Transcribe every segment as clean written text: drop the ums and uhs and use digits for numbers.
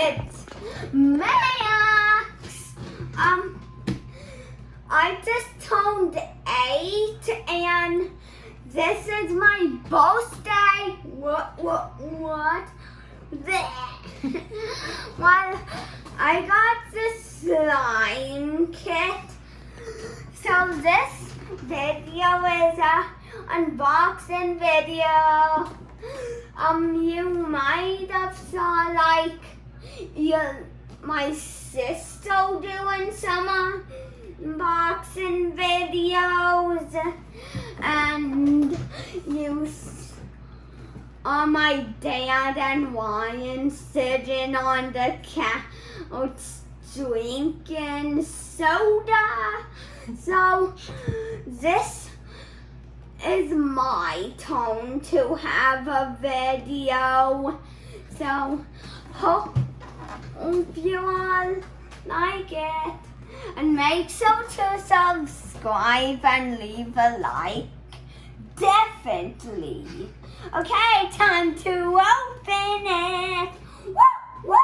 It's Max. I just turned 8 and this is my birthday. What? Well, I got this slime kit. So this video is a unboxing video. You might have saw my sister doing some unboxing videos, and you saw my dad and Ryan sitting on the couch drinking soda. So this is my turn to have a video. So hope you all like it. And make sure to subscribe and leave a like. Definitely. Okay, time to open it. Woo!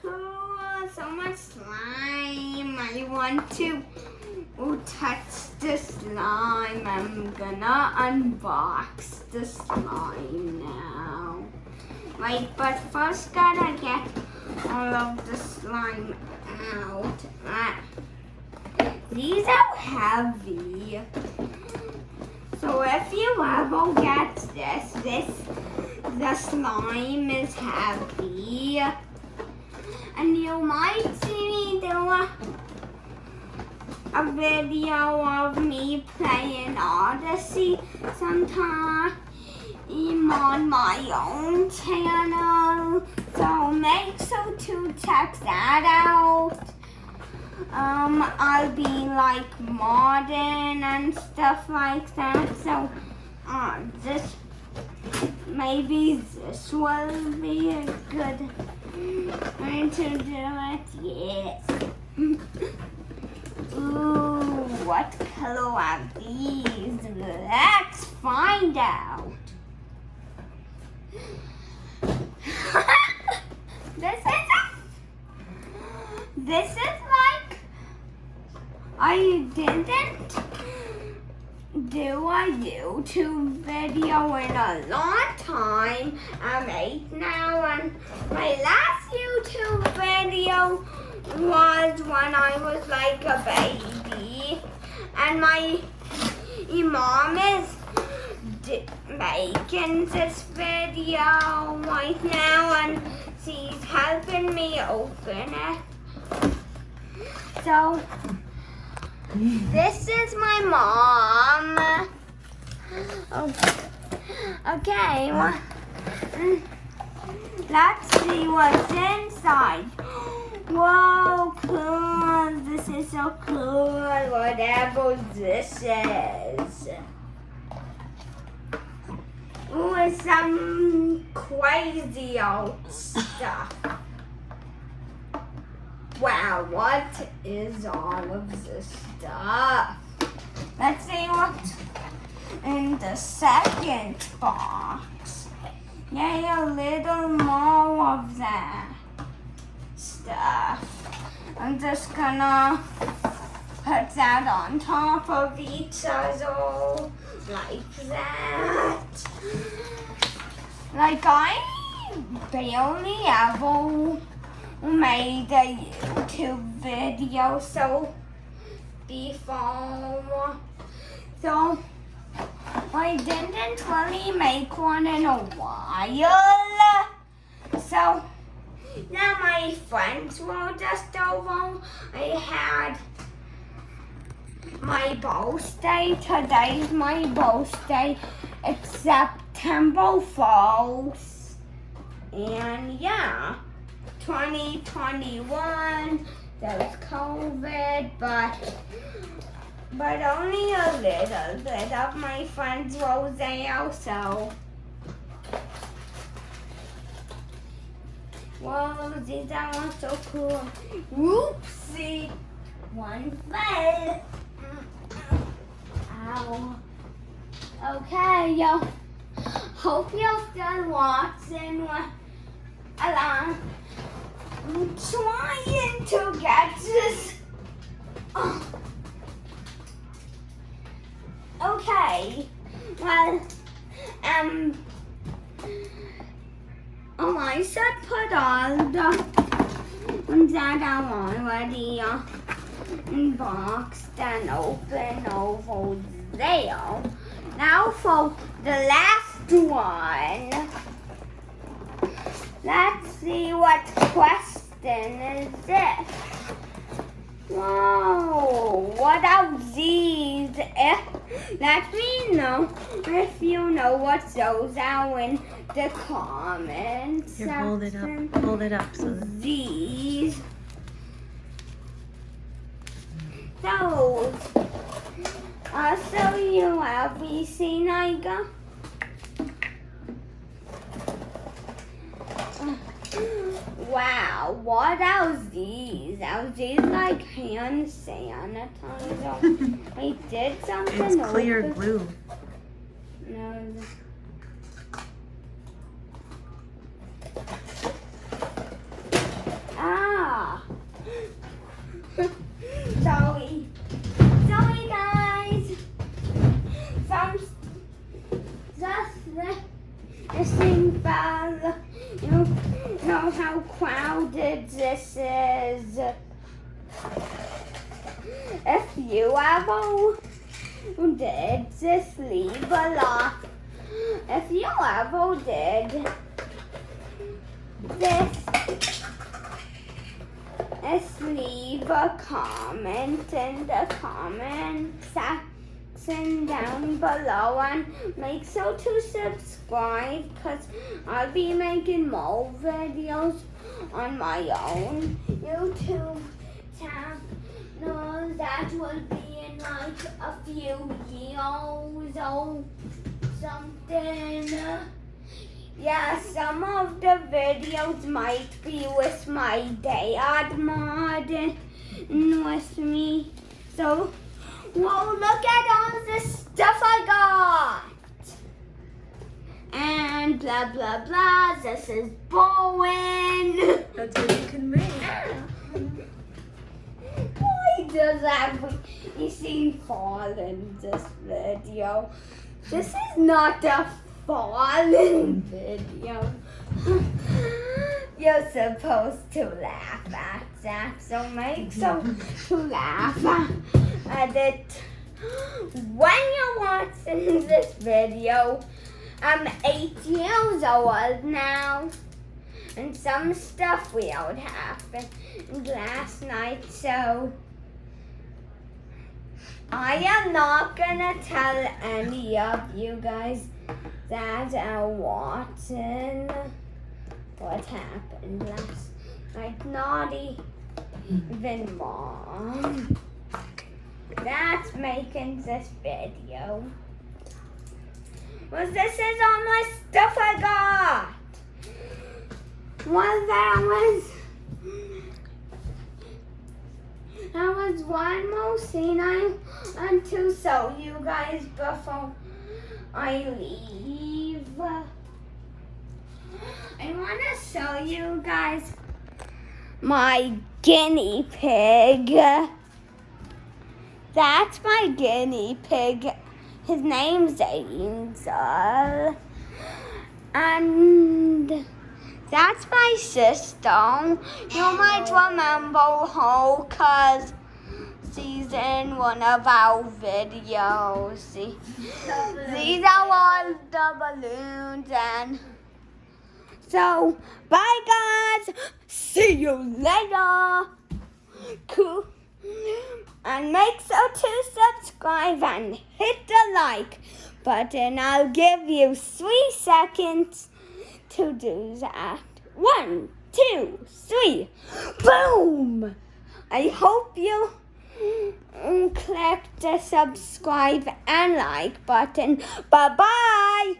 Oh, so much slime. I want to touch the slime. I'm gonna unbox the slime now. Right, but first gotta get all of the slime out. These are heavy. So if you ever get the slime is heavy. And you might see me do a video of me playing Odyssey sometime on my own channel. So make sure to check that out. I'll be like modern and stuff like that. So maybe this will be a good way to do it. Yes. Ooh, what color are these? Let's find out. This is like, I didn't do a YouTube video in a long time. I'm 8 now, and my last YouTube video was when I was like a baby. And my mom is making this video right now, and she's helping me open it. So this is my mom. Okay, well, let's see what's inside. Whoa, cool. This is so cool, whatever this is. Ooh, it's some crazy old stuff. Wow, what is all of this stuff? Let's see what's in the second box. Yay, a little more of that stuff. I'm just gonna put that on top of each other like that. Like I barely ever made a YouTube video before, so I didn't really make one in a while. So now my friends were just over. I had my birthday. Today's my birthday. It's September 1st. And yeah, 2021. There was COVID, but only a little bit of my friends were there, so. Whoa, these are so cool. Whoopsie! One fell. Ow. Okay, yo. hope you're still watching along. I'm trying to get this. Okay. Well, I should put all the ones that I've already unboxed and open over there. Now for the last one. Let's see what question is this. Whoa, what are these? Let me know if you know what those are in the comments. Here, hold it up. So these. Those. I'll show you everything I got. Wow, what are these? Are these like hand sanitizer? I did something. it's clear glue. No. Ah. Sorry. Sorry, guys. Some just listening by you know how crowded this is. If you ever did, just leave a lot. If you ever did this, just leave a comment in the comment section down below and make sure to subscribe because I'll be making more videos on my own YouTube channel that will be in like a few years or something. Yeah, some of the videos might be with my dad modding with me. So, whoa, look at all the stuff I got. And blah, blah, blah. This is Bowen. That's what you can make. Why does everything fall in this video? This is not a fallen video. You're supposed to laugh at that, so make sure to laugh at it when you're watching this video. I'm 8 years old now, and some stuff weird happened last night, so I am not gonna tell any of you guys that are watching what happened last night. Not even Mom. That's making this video. Well, this is all my stuff I got. Well, that was one more thing I want to show you guys before I leave. I want to show you guys my guinea pig. That's my guinea pig. His name's Angel. And that's my sister. You might remember her because she's in one of our videos. These are all the balloons. And so, bye guys. See you later. Cool. And make sure to subscribe and hit the like button. I'll give you 3 seconds to do that. 1, 2, 3. Boom! I hope you click the subscribe and like button. Bye-bye!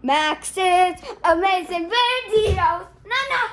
Max's amazing videos. No.